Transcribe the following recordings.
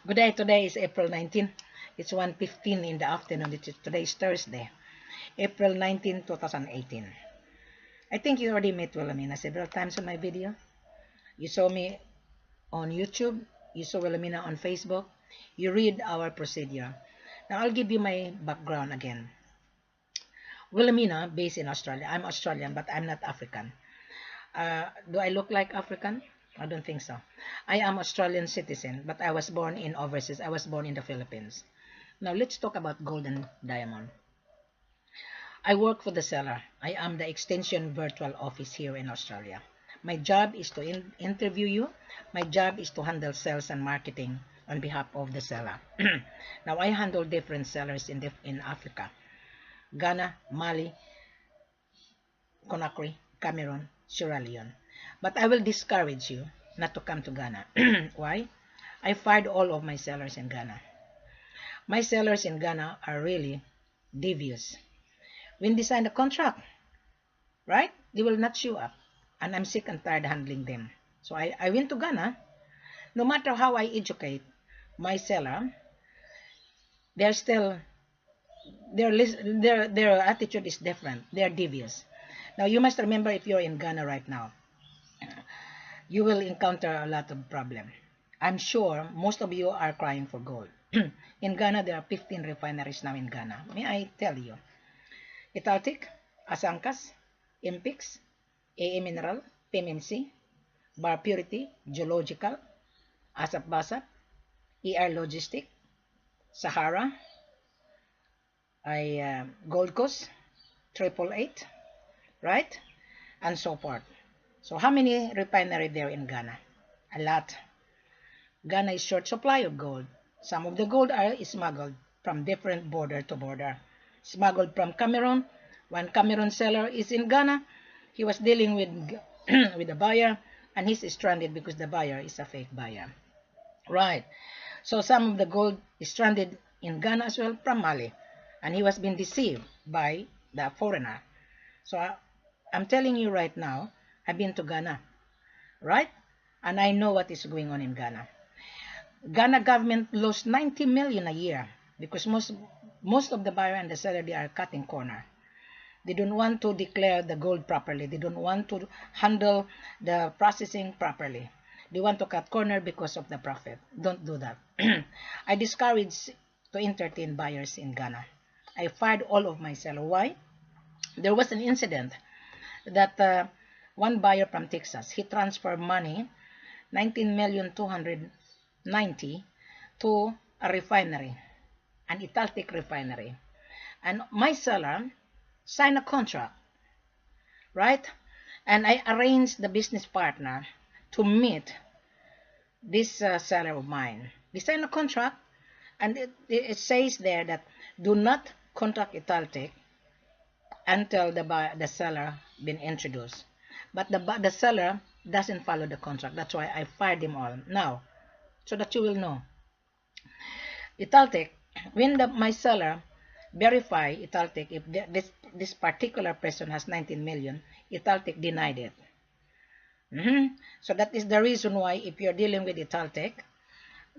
Good day. Today is April 19. It's 1:15 in the afternoon. Today is Thursday, April 19, 2018. I think you already met Wilhelmina several times on my video. You saw me on YouTube. You saw Wilhelmina on Facebook. You read our procedure. Now I'll give you my background again. Wilhelmina, based in Australia. I'm Australian, but I'm not African. Do I look like African? I don't think so. I am Australian citizen, but I was born in overseas. I was born in the Philippines. Now let's talk about gold and diamond. I work for the seller. I am the extension virtual office here in Australia. My job is to interview you. My job is to handle sales and marketing on behalf of the seller. Now I handle different sellers in Africa. Ghana, Mali, Conakry, Cameroon, Sierra Leone. But I will discourage you not to come to Ghana. Why? I fired all of my sellers in Ghana. My sellers in Ghana are really devious. When they sign the contract, right? They will not show up. And I'm sick and tired handling them. So I went to Ghana. No matter how I educate my seller, they're still, their attitude is different. They're devious. Now you must remember, if you're in Ghana right now, you will encounter a lot of problem. I'm sure most of you are crying for gold. In Ghana, there are 15 refineries now in Ghana. May I tell you? Italtic, Asankas, Impix, AA Mineral, PMMC, Bar Purity, Geological, Asap Basap, ER Logistic, Sahara, Gold Coast, 888, right? And so forth. So how many refinery there in Ghana? A lot. Ghana is short supply of gold. Some of the gold are smuggled from different border to border. Smuggled from Cameroon. One Cameroon seller is in Ghana. He was dealing with with a buyer, and he's stranded because the buyer is a fake buyer. Right. So some of the gold is stranded in Ghana as well from Mali, and he was being deceived by the foreigner. So I'm telling you right now, I've been to Ghana, right? And I know what is going on in Ghana. Ghana government lost 90 million a year because most of the buyer and the seller, they are cutting corner. They don't want to declare the gold properly. They don't want to handle the processing properly. They want to cut corner because of the profit. Don't do that. I discourage to entertain buyers in Ghana. I fired all of my sellers. Why? There was an incident that one buyer from Texas, he transferred money, 19,290,000 to a refinery, an Italtic refinery. And my seller signed a contract, right? And I arranged the business partner to meet this seller of mine. We signed a contract, and it says there that do not contact Italtic until the seller been introduced. But the seller doesn't follow the contract. That's why I fired them all. Now, so that you will know, Italtic, when my seller verify Italtic, if this particular person has 19 million, Italtic denied it. So that is the reason why if you're dealing with Italtic,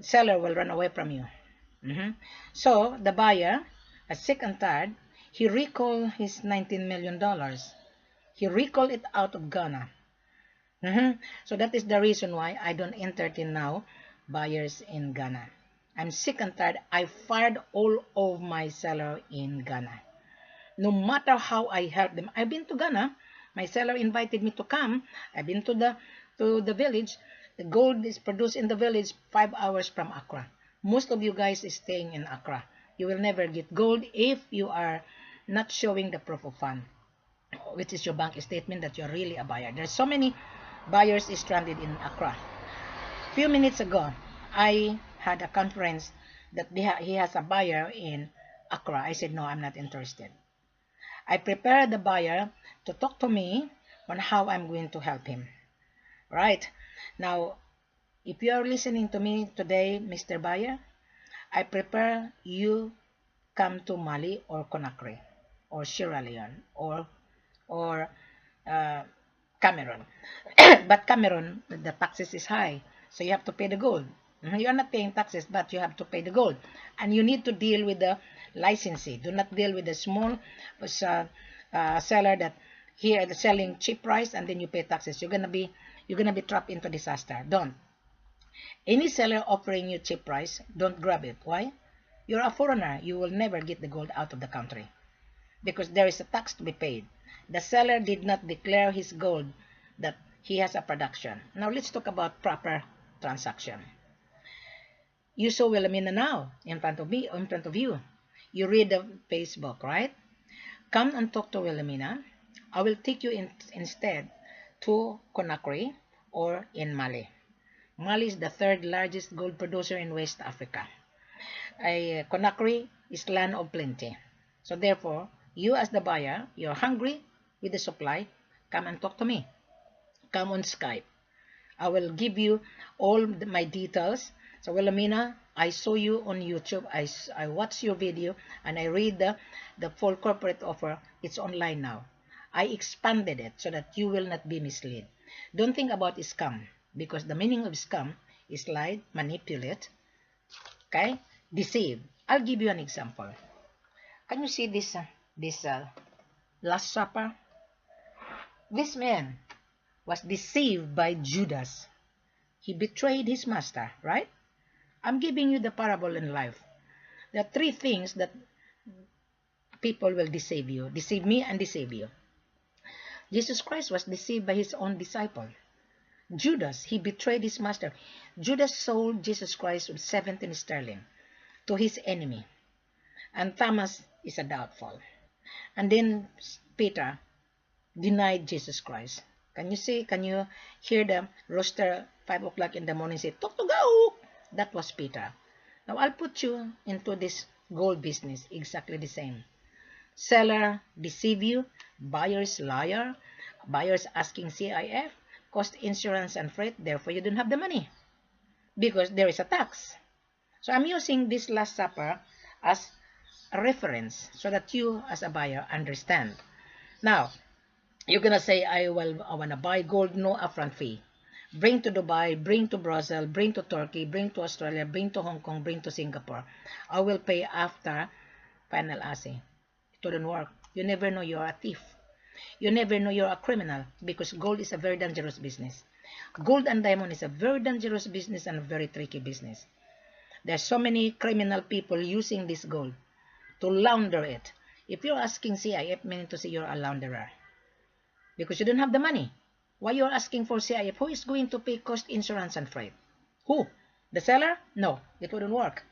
seller will run away from you. So the buyer, sick and tired, he recalled his $19 million. He recalled it out of Ghana. So that is the reason why I don't entertain now buyers in Ghana. I'm sick and tired. I fired all of my seller in Ghana. No matter how I help them. I've been to Ghana. My seller invited me to come. I've been to the village. The gold is produced in the village 5 hours from Accra. Most of you guys is staying in Accra. You will never get gold if you are not showing the proof of fund, which is your bank statement that you're really a buyer. There's so many buyers stranded in Accra. A few minutes ago, I had a conference that he has a buyer in Accra. I said, no, I'm not interested. I prepared the buyer to talk to me on how I'm going to help him. Right? Now, if you are listening to me today, Mr. Buyer, I prepare you come to Mali or Conakry or Sierra Leone or Cameroon. But Cameroon, the taxes is high, so you have to pay the gold. You are not paying taxes, but you have to pay the gold. And you need to deal with the licensee. Do not deal with the small seller that here they're selling cheap price and then you pay taxes. You're gonna be trapped into disaster. Don't. Any seller offering you cheap price, don't grab it. Why? You're a foreigner. You will never get the gold out of the country because there is a tax to be paid. The seller did not declare his gold that he has a production. Now let's talk about proper transaction. You saw Wilhelmina now in front of me, in front of you. You read the Facebook, right? Come and talk to Wilhelmina. I will take you instead to Conakry or in Mali. Mali is the third largest gold producer in West Africa. Conakry is land of plenty. So therefore, you as the buyer, you're hungry with the supply, come and talk to me. Come on Skype. I will give you all my details. So Wilhelmina, I saw you on YouTube. I watched your video and I read the full corporate offer. It's online now. I expanded it so that you will not be misled. Don't think about scam because the meaning of scam is lie, manipulate, okay, deceive. I'll give you an example. Can you see this Last Supper? This man was deceived by Judas. He betrayed his master, right? I'm giving you the parable in life. There are three things that people will deceive you. Deceive me and deceive you. Jesus Christ was deceived by his own disciple. Judas, he betrayed his master. Judas sold Jesus Christ with 17 sterling to his enemy. And Thomas is a doubtful. And then Peter denied Jesus Christ. Can you hear the rooster 5 o'clock in the morning say, "Tok to go"? That was Peter. Now I'll put you into this gold business exactly the same. Seller deceive you, buyers liar, buyers asking CIF, cost insurance and freight, therefore you don't have the money because there is a tax. So I'm using this Last Supper as a reference so that you as a buyer understand. Now, you're gonna say, I wanna buy gold, no upfront fee. Bring to Dubai, bring to Brazil, bring to Turkey, bring to Australia, bring to Hong Kong, bring to Singapore. I will pay after final assay. It wouldn't work. You never know you're a thief. You never know you're a criminal because gold is a very dangerous business. Gold and diamond is a very dangerous business and a very tricky business. There's so many criminal people using this gold to launder it. If you're asking CIF, meaning to say you're a launderer because you don't have the money. Why you're asking for CIF? Who is going to pay cost, insurance, and freight? Who? The seller? No, it wouldn't work.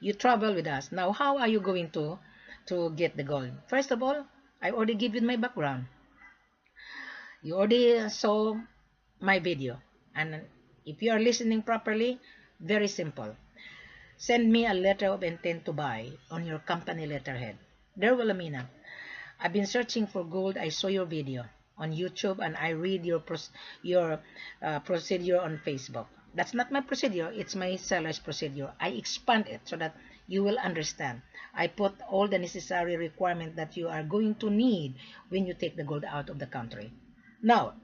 You travel with us. Now, how are you going to get the gold? First of all, I already give you my background. You already saw my video. And if you are listening properly, very simple. Send me a letter of intent to buy on your company letterhead. Dear Wilhelmina, I've been searching for gold. I saw your video on YouTube and I read your procedure on Facebook. That's not my procedure. It's my seller's procedure. I expand it so that you will understand. I put all the necessary requirement that you are going to need when you take the gold out of the country. Now,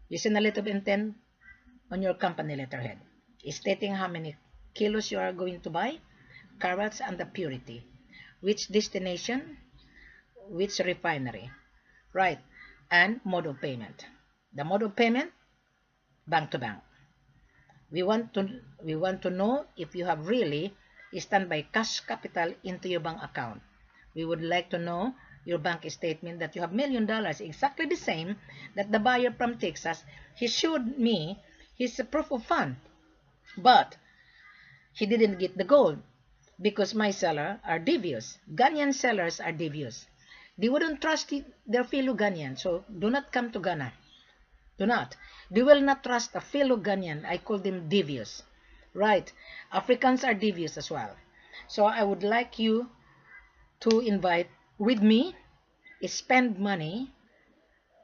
you send a letter of intent on your company letterhead, stating how many kilos you are going to buy, carats and the purity, which destination, which refinery, right, and mode of payment. The mode of payment, bank to bank. We want to know if you have really standby cash capital into your bank account. We would like to know your bank statement that you have $1 million, exactly the same that the buyer from Texas. He showed me his proof of fund, but he didn't get the gold because my seller are devious. Ghanaian sellers are devious. They wouldn't trust their fellow Ghanaian, so do not come to Ghana. Do not. They will not trust a fellow Ghanaian. I call them devious. Right. Africans are devious as well. So I would like you to invite with me, spend money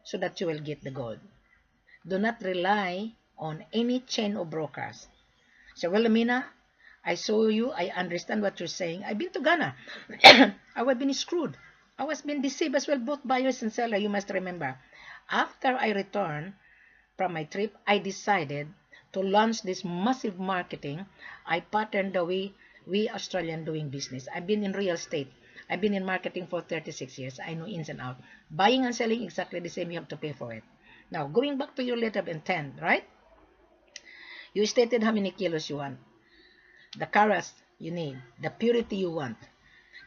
so that you will get the gold. Do not rely on any chain of brokers. So, Wilhelmina, I saw you. I understand what you're saying. I've been to Ghana. I have been screwed. I was being deceived as well, both buyers and seller, you must remember. After I returned from my trip, I decided to launch this massive marketing, I patterned the way we Australian doing business. I've been in real estate. I've been in marketing for 36 years. I know ins and out. Buying and selling exactly the same. You have to pay for it. Now, going back to your letter of intent, right? You stated how many kilos you want, the carats you need, the purity you want,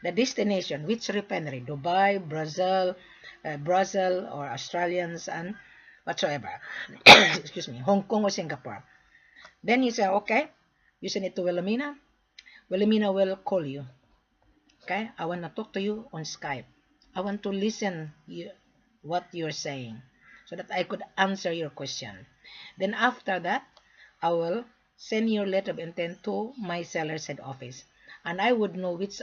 the destination, which refinery, Dubai, Brazil, or Australians, and whatsoever. Excuse me, Hong Kong or Singapore. Then you say, okay, you send it to Wilhelmina. Wilhelmina will call you. Okay, I want to talk to you on Skype. I want to listen what you're saying so that I could answer your question. Then after that, I will send your letter of intent to my seller's head office, and I would know which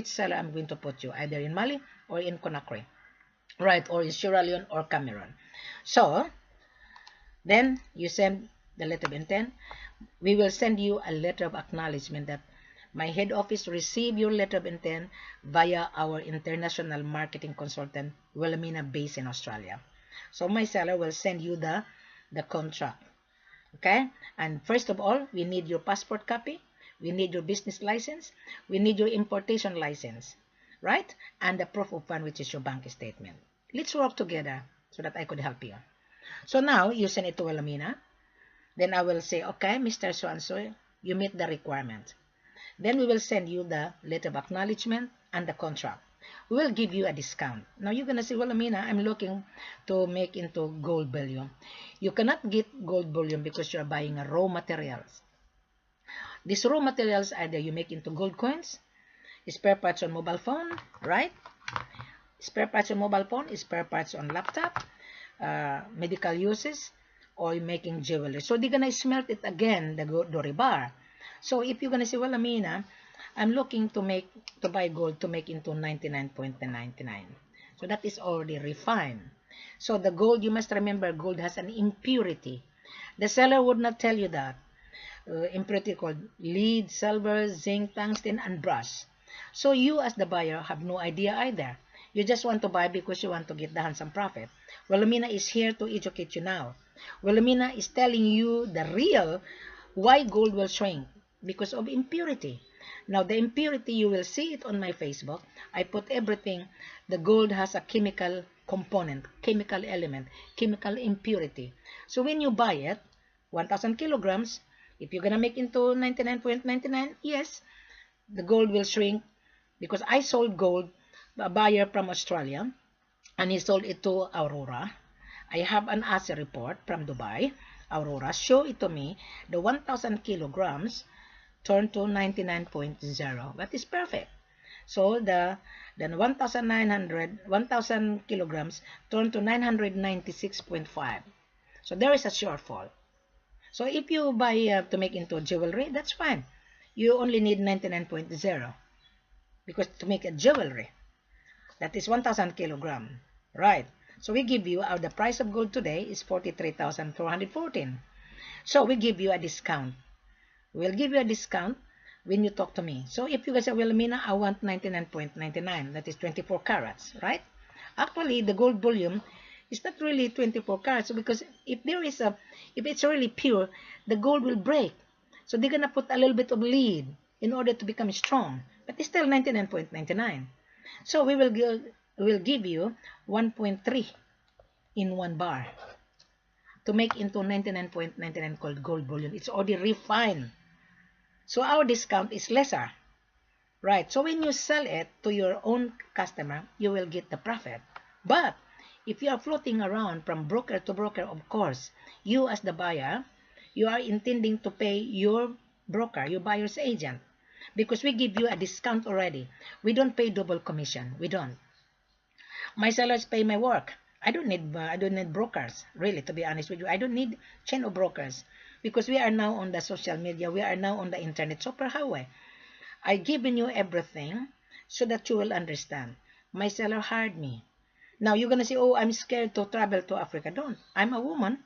seller I'm going to put you, either in Mali or in Conakry, right, or in Sierra Leone or Cameroon. So then you send the letter of intent. We will send you a letter of acknowledgement that my head office received your letter of intent via our international marketing consultant, Wilhelmina, based in Australia. So my seller will send you the contract. Okay? And first of all, we need your passport copy. We need your business license. We need your importation license. Right? And the proof of fund, which is your bank statement. Let's work together so that I could help you. So now, you send it to Wilhelmina. Then I will say, okay, Mr. So-and-so, you meet the requirement. Then we will send you the letter of acknowledgement and the contract. We will give you a discount. Now you're going to say, well, Amina, I'm looking to make into gold bullion. You cannot get gold bullion because you're buying raw materials. These raw materials either you make into gold coins, spare parts on mobile phone, right? Spare parts on mobile phone, spare parts on laptop, medical uses, or you're making jewelry. So they're going to smelt it again, the rebar. So if you're going to say, well, Amina, I'm looking to buy gold to make into 99.99. So that is already refined. So the gold, you must remember, gold has an impurity. The seller would not tell you that. Impurity called lead, silver, zinc, tungsten, and brass. So you as the buyer have no idea either. You just want to buy because you want to get the handsome profit. Wilhelmina is here to educate you now. Wilhelmina is telling you the real why gold will shrink. Because of impurity. Now, the impurity, you will see it on my Facebook. I put everything. The gold has a chemical component, chemical element, chemical impurity. So when you buy it, 1,000 kilograms, if you're going to make into 99.99, yes, the gold will shrink. Because I sold gold, a buyer from Australia, and he sold it to Aurora. I have an asset report from Dubai. Aurora, show it to me. The 1,000 kilograms turned to 99.0. That is perfect. So then 1,000 kilograms turned to 996.5. So there is a shortfall. So if you buy to make into jewelry, that's fine. You only need 99.0 because to make a jewelry, that is 1,000 kilogram, right? So we give you, the price of gold today is 43,414. So we give you a discount. We'll give you a discount when you talk to me. So if you guys say, well, Mina, I want 99.99, that is 24 carats, right? Actually, the gold bullion is not really 24 carats because if it's really pure, the gold will break. So they're going to put a little bit of lead in order to become strong, but it's still 99.99. So we will give you 1.3 in one bar to make into 99.99 called gold bullion. It's already refined. So our discount is lesser, right? So when you sell it to your own customer, you will get the profit. But if you are floating around from broker to broker, of course, you as the buyer, you are intending to pay your broker, your buyer's agent, because we give you a discount already. We don't pay double commission. We don't. My sellers pay my work. I don't need brokers, really, to be honest with you. I don't need chain of brokers because we are now on the social media. We are now on the internet superhighway. I given you everything so that you will understand. My seller hired me. Now you're gonna say, oh, I'm scared to travel to Africa. Don't. I'm a woman.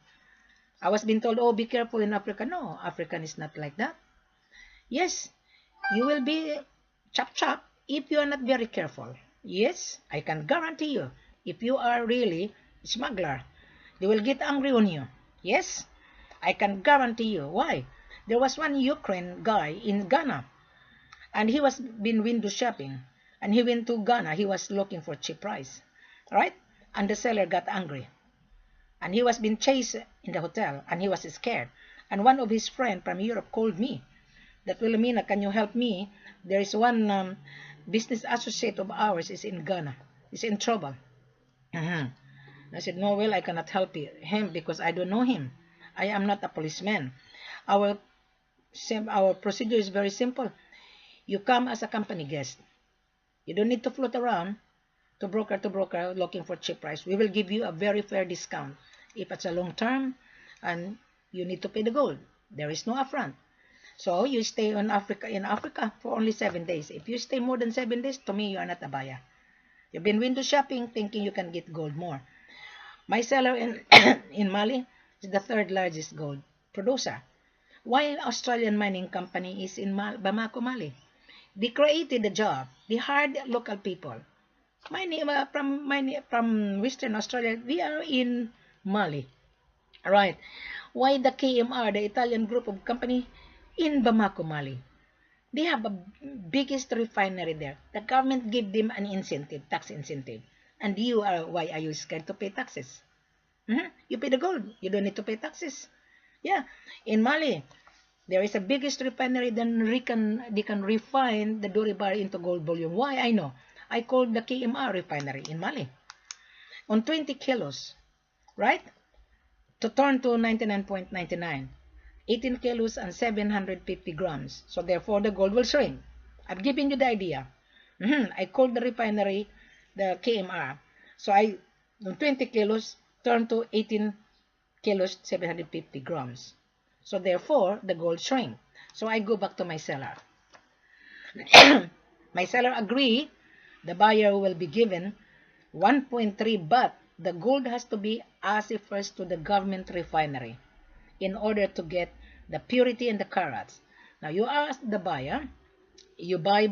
I was being told, oh, be careful in Africa. No, African is not like that. Yes, you will be chop if you are not very careful. Yes, I can guarantee you. If you are really smuggler, they will get angry on you. Yes, I can guarantee you. Why? There was one Ukraine guy in Ghana, and he was been window shopping, and he went to Ghana. He was looking for cheap price, right? And the seller got angry, and he was being chased in the hotel, and he was scared. And one of his friends from Europe called me that, Wilhelmina, can you help me? There is one business associate of ours is in Ghana. He's in trouble. I said, no, well, I cannot help him because I don't know him. I am not a policeman. Our procedure is very simple. You come as a company guest. You don't need to float around to broker looking for cheap price. We will give you a very fair discount. If it's a long term and you need to pay the gold, there is no upfront. So you stay in Africa for only 7 days. If you stay more than 7 days, to me, you are not a buyer. You've been window shopping thinking you can get gold more. My seller in, in Mali is the third largest gold producer. While Australian mining company is in Bamako, Mali. They created the job. They hired local people. From Western Australia, we are in Mali. Right. Why the KMR, the Italian group of company, in Bamako, Mali? They have a biggest refinery there. The government gave them an incentive, tax incentive. And why are you scared to pay taxes? You pay the gold. You don't need to pay taxes. Yeah. In Mali, there is a biggest refinery. Then they can refine the Doribar into gold bullion. Why? I know. I called the KMR refinery in Mali. On 20 kilos, right? To turn to 99.99. 18 kilos and 750 grams. So therefore, the gold will shrink. I've given you the idea. I called the refinery, the KMR. So on 20 kilos, turn to 18 kilos, 750 grams. So therefore, the gold shrink. So I go back to my seller. My seller agree. The buyer will be given 1.3, but the gold has to be assayed first to the government refinery in order to get the purity and the carats. Now you ask the buyer, you buy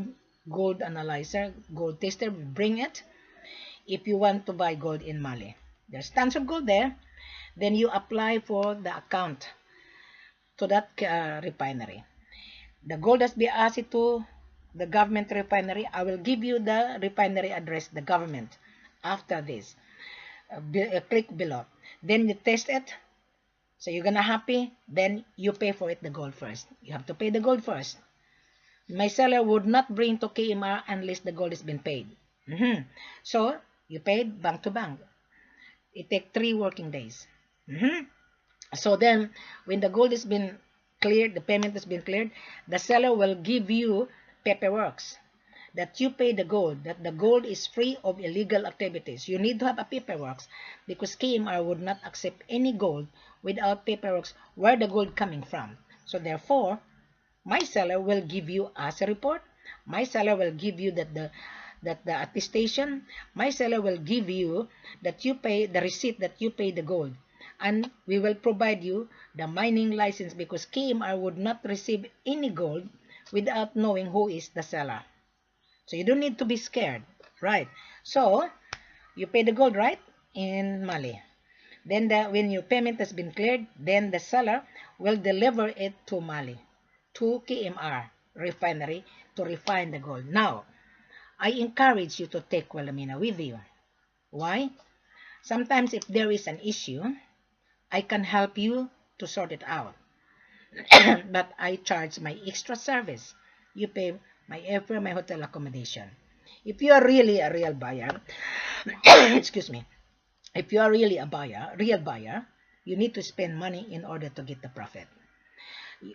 gold analyzer, gold tester, bring it. If you want to buy gold in Mali, there's tons of gold there. Then you apply for the account to that refinery. The gold has been assayed to the government refinery. I will give you the refinery address, the government, after this. Click below. Then you test it. So you're gonna happy. Then you pay for it, the gold first. You have to pay the gold first. My seller would not bring to KMR unless the gold has been paid. So you paid bank to bank. It takes 3 working days. So then, when the gold has been cleared, the payment has been cleared, the seller will give you paperwork that you pay the gold, that the gold is free of illegal activities. You need to have a paperwork because KMR would not accept any gold without paperwork where the gold coming from. So therefore, my seller will give you as a report. My seller will give you that the attestation. My seller will give you that you pay the receipt that you pay the gold. And we will provide you the mining license because KMR would not receive any gold without knowing who is the seller. So you don't need to be scared, right? So you pay the gold, right, in Mali. Then when your payment has been cleared, then the seller will deliver it to Mali, to KMR refinery to refine the gold. Now, I encourage you to take Wilhelmina with you. Why? Sometimes if there is an issue, I can help you to sort it out. But I charge my extra service. You pay my airfare, my hotel accommodation. If you are really a real buyer, excuse me, if you are really a real buyer, you need to spend money in order to get the profit.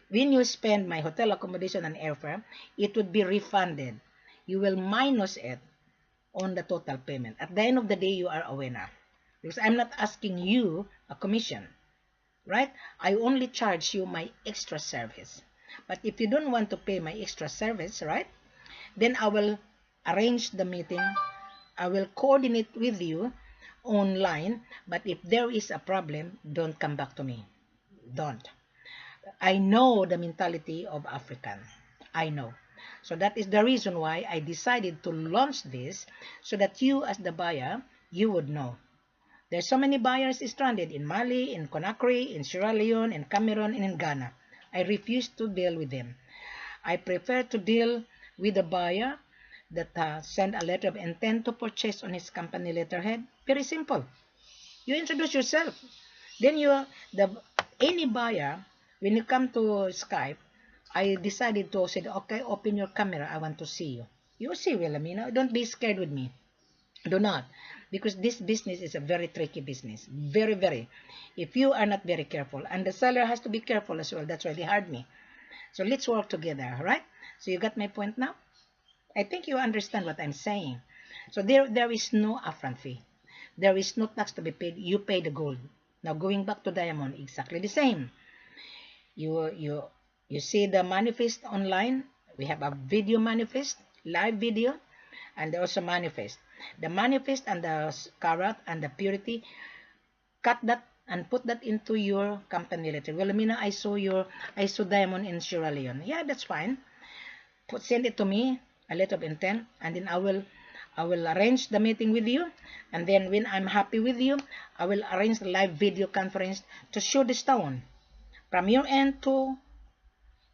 When you spend my hotel accommodation and airfare, it would be refunded. You will minus it on the total payment. At the end of the day, you are a winner. Because I'm not asking you a commission, right? I only charge you my extra service. But if you don't want to pay my extra service, right, then I will arrange the meeting. I will coordinate with you online. But if there is a problem, don't come back to me. Don't. I know the mentality of African. I know. So that is the reason why I decided to launch this so that you as the buyer, you would know There's so many buyers stranded in Mali, in Conakry, in Sierra Leone, in Cameroon, and in Ghana. I refuse to deal with them. I prefer to deal with a buyer that send a letter of intent to purchase on his company letterhead. Very simple. You introduce yourself. Then any buyer, when you come to Skype, I decided to say, okay, open your camera. I want to see you. You see, Wilhelmina, don't be scared with me. Do not. Because this business is a very tricky business. Very, very. If you are not very careful. And the seller has to be careful as well. That's why they hired me. So let's work together, right? So you got my point now? I think you understand what I'm saying. So there is no upfront fee. There is no tax to be paid. You pay the gold. Now going back to diamond, exactly the same. You see the manifest online. We have a video manifest, live video, and also manifest. The manifest and the carat and the purity, cut that and put that into your company letter. Well, Amina, I saw diamond in Sierra Leone. Yeah, that's fine. Send it to me, a letter of intent, and then I will arrange the meeting with you. And then when I'm happy with you, I will arrange the live video conference to show the stone from your end to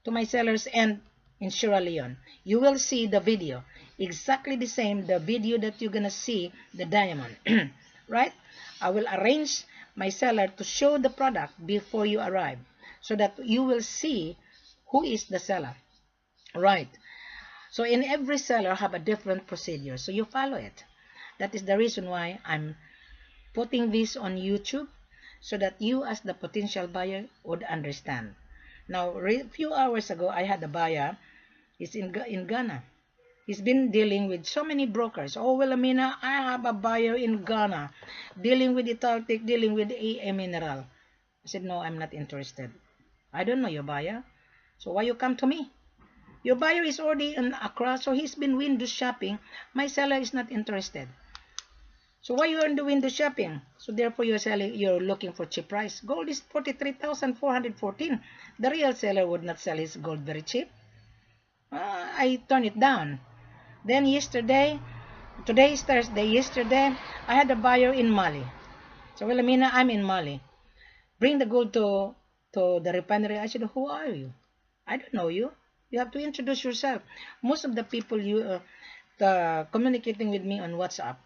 my seller's end in Sierra Leone. You will see the video exactly the same, the video that you're gonna see the diamond. Right? I will arrange my seller to show the product before you arrive so that you will see who is the seller. Right? So in every seller have a different procedure, so you follow it. That is the reason why I'm putting this on YouTube, so that you as the potential buyer would understand. Now, a few hours ago, I had a buyer. He's in Ghana. He's been dealing with so many brokers. Oh, well, Amina, I have a buyer in Ghana dealing with Italtic, dealing with AA Mineral. I said, no, I'm not interested. I don't know your buyer. So why you come to me? Your buyer is already in Accra, so he's been window shopping. My seller is not interested. So why you are in the window shopping? So therefore you're looking for cheap price. Gold is 43,414. The real seller would not sell his gold very cheap. I turn it down. Then yesterday, today is Thursday, yesterday, I had a buyer in Mali. So, well, Amina, I'm in Mali. Bring the gold to the refinery. I said, who are you? I don't know you. You have to introduce yourself. Most of the people communicating with me on WhatsApp,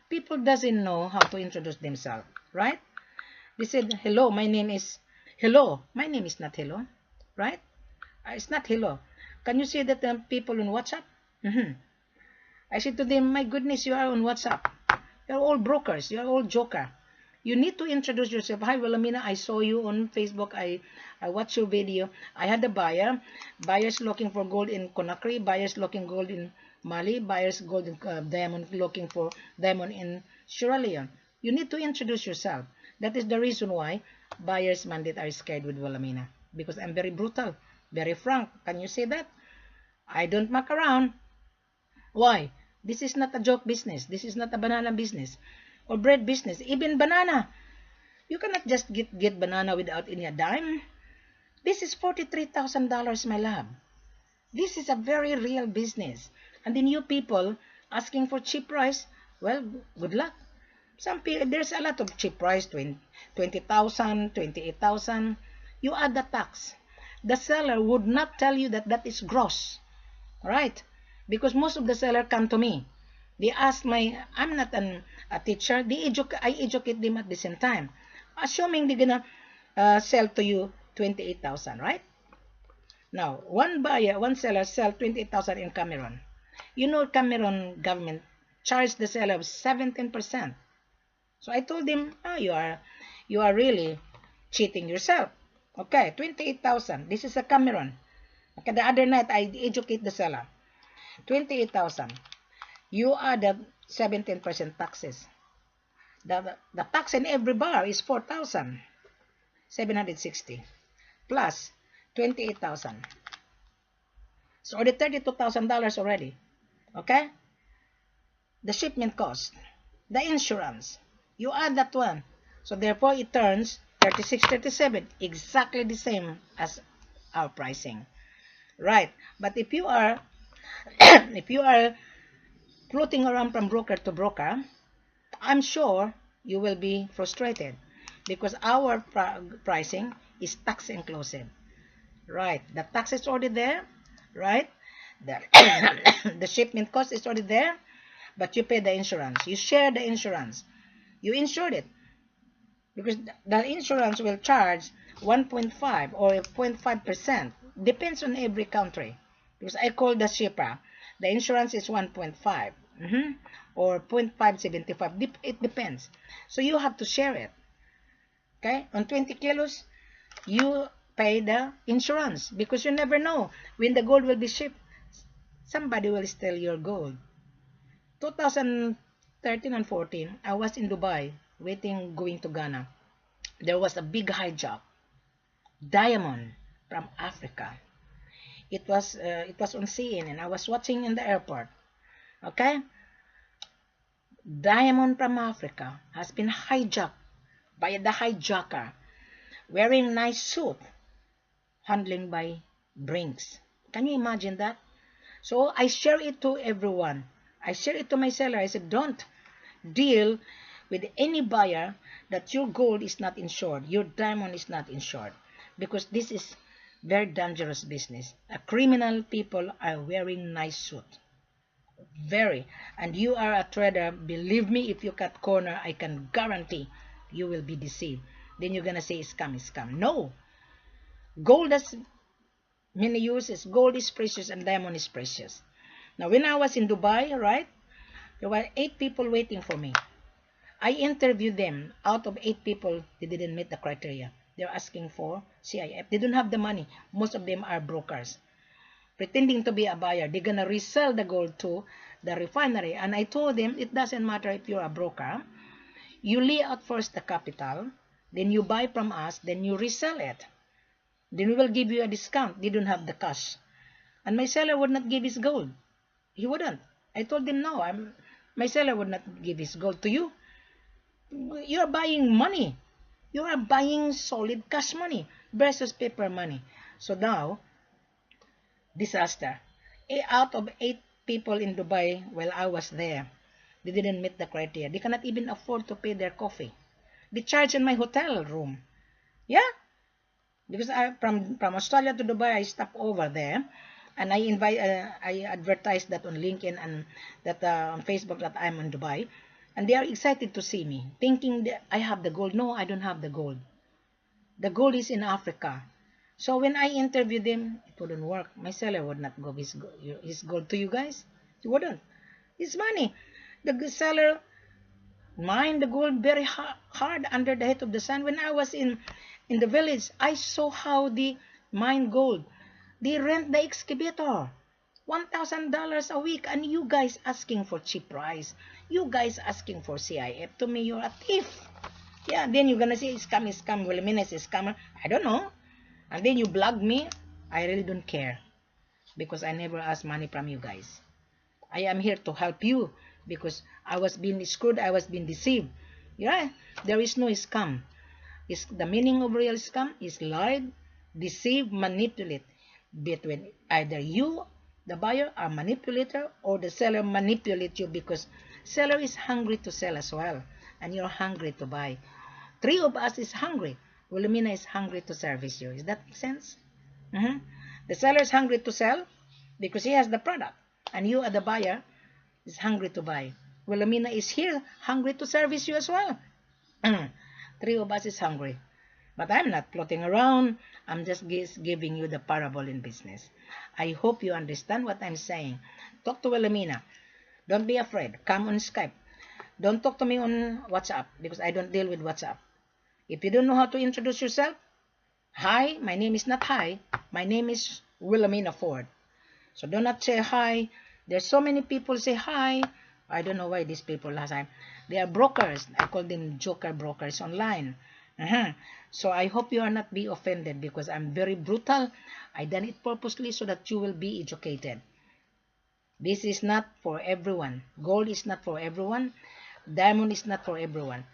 people doesn't know how to introduce themselves, right? They said, hello, my name is hello. My name is not hello, right? It's not hello. Can you see that people on WhatsApp? I said to them, my goodness, you are on WhatsApp. You're all brokers. You're all joker. You need to introduce yourself. Hi, Wilhelmina, I saw you on Facebook. I watched your video. I had a buyer. Buyers looking for gold in Conakry. Buyers looking gold in Mali. Buyers gold in diamond, looking for diamond in Sierra Leone. You need to introduce yourself. That is the reason why buyers mandate are scared with Wilhelmina. Because I'm very brutal, very frank. Can you say that? I don't muck around. Why? This is not a joke business. This is not a banana business or bread business. Even banana. You cannot just get banana without any dime. This is $43,000, my love. This is a very real business. And then you people asking for cheap price, well, good luck. Some people, there's a lot of cheap price, 20,000, 28,000. You add the tax. The seller would not tell you that is gross. Right? Because most of the seller come to me. They ask I'm not a teacher. I educate them at the same time. Assuming they're gonna sell to you 28,000, right? Now, one seller sell 28,000 in Cameroon. You know, Cameroon government charged the seller 17%. So I told him, you are really cheating yourself. Okay, 28,000. This is a Cameroon. Okay, the other night I educate the seller. 28,000. You add 17% taxes. The tax in every bar is 4,760 plus 28,000. So already $32,000 already. Okay? The shipment cost, the insurance, you add that one. So therefore it turns 36, 37, exactly the same as our pricing. Right? But if you are if you are floating around from broker to broker, I'm sure you will be frustrated because our pricing is tax inclusive. Right, the tax is already there, right? The, the shipment cost is already there, but you pay the insurance. You share the insurance. You insured it because the insurance will charge 1.5 or 0.5%. Depends on every country. Because I call the shipper, the insurance is 1.5 or 0.575. It depends. So you have to share it. Okay, on 20 kilos, you pay the insurance because you never know when the gold will be shipped. Somebody will steal your gold. 2013 and 14, I was in Dubai waiting going to Ghana. There was a big hijack, diamond from Africa. It was on CNN. I was watching in the airport. Okay, diamond from Africa has been hijacked by the hijacker wearing nice suit, handling by Brinks. Can you imagine that? So I share it to everyone. I share it to my seller. I said, don't deal with any buyer that your gold is not insured, your diamond is not insured, because this is very dangerous business. Criminal people are wearing nice suit. Very. And you are a trader, believe me, if you cut corner, I can guarantee you will be deceived. Then you're going to say, scam, scam. No. Gold has many uses. Gold is precious and diamond is precious. Now, when I was in Dubai, right, there were 8 people waiting for me. I interviewed them. Out of 8 people, they didn't meet the criteria. They're asking for CIF. They don't have the money. Most of them are brokers, pretending to be a buyer. They're going to resell the gold to the refinery. And I told them, it doesn't matter if you're a broker. You lay out first the capital, then you buy from us, then you resell it. Then we will give you a discount. They don't have the cash. And my seller would not give his gold. He wouldn't. I told him, no, my seller would not give his gold to you. You are buying money. You are buying solid cash money versus paper money. So now, disaster. Out of 8 people in Dubai while I was there, they didn't meet the criteria. They cannot even afford to pay their coffee. They charge in my hotel room. Yeah? Because from Australia to Dubai, I stopped over there. And I advertised that on LinkedIn and that on Facebook that I'm in Dubai. And they are excited to see me, thinking that I have the gold. No, I don't have the gold. The gold is in Africa. So when I interviewed them, it wouldn't work. My seller would not give his gold to you guys. He wouldn't. It's money. The seller mined the gold very hard under the heat of the sun. When I was in the village, I saw how they mine gold. They rent the excavator. $1,000 a week, and you guys asking for cheap price. You guys asking for CIF. To me, you're a thief. Yeah, then you're gonna say, scam, Wilhelmina is a scammer. I don't know. And then you blog me. I really don't care. Because I never ask money from you guys. I am here to help you. Because I was being screwed, I was being deceived. Yeah, there is no scam. The meaning of real scam is lie, deceive, manipulate. Between either you, the buyer, are manipulator, or the seller manipulate you, because seller is hungry to sell as well, and you're hungry to buy. 3 of us is hungry. Wilhelmina is hungry to service you. Does that make sense? The seller is hungry to sell because he has the product, and you, are the buyer, is hungry to buy. Wilhelmina is here hungry to service you as well. 3 of us is hungry. But I'm not floating around. I'm just giving you the parable in business. I hope you understand what I'm saying. Talk to Wilhelmina. Don't be afraid. Come on Skype. Don't talk to me on WhatsApp because I don't deal with WhatsApp. If you don't know how to introduce yourself, hi, my name is not hi. My name is Wilhelmina Ford. So do not say hi. There's so many people say hi. I don't know why these people last time. They are brokers. I call them joker brokers online. So I hope you are not be offended because I'm very brutal. I done it purposely so that you will be educated. This is not for everyone. Gold is not for everyone. Diamond is not for everyone.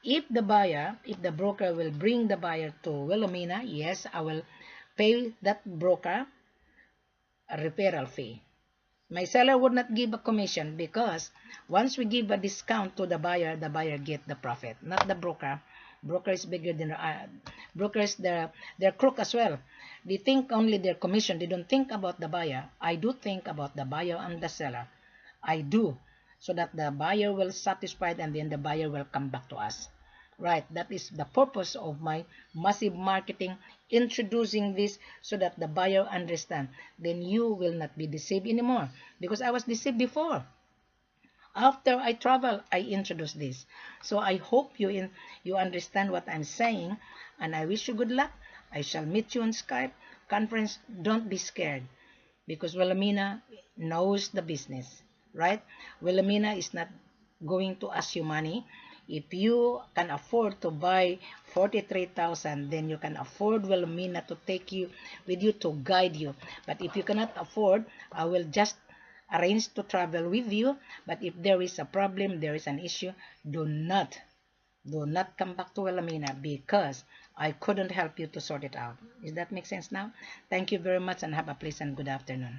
If the buyer, if the broker will bring the buyer to Wilhelmina, yes, I will pay that broker a referral fee. My seller would not give a commission because once we give a discount to the buyer get the profit, not the broker. Broker is bigger than brokers. They're crook as well. They think only their commission. They don't think about the buyer. I do think about the buyer and the seller. I do, so that the buyer will satisfied and then the buyer will come back to us. Right, that is the purpose of my massive marketing, introducing this so that the buyer understand. Then you will not be deceived anymore, because I was deceived before. After I travel, I introduce this. So I hope you understand what I'm saying, and I wish you good luck. I shall meet you on Skype conference. Don't be scared, because Wilhelmina knows the business, right? Wilhelmina is not going to ask you money. If you can afford to buy 43,000, then you can afford Wilhelmina to take you with you to guide you. But if you cannot afford, I will just arrange to travel with you. But if there is a problem, there is an issue, do not come back to Wilhelmina, because I couldn't help you to sort it out. Does that make sense now? Thank you very much and have a pleasant good afternoon.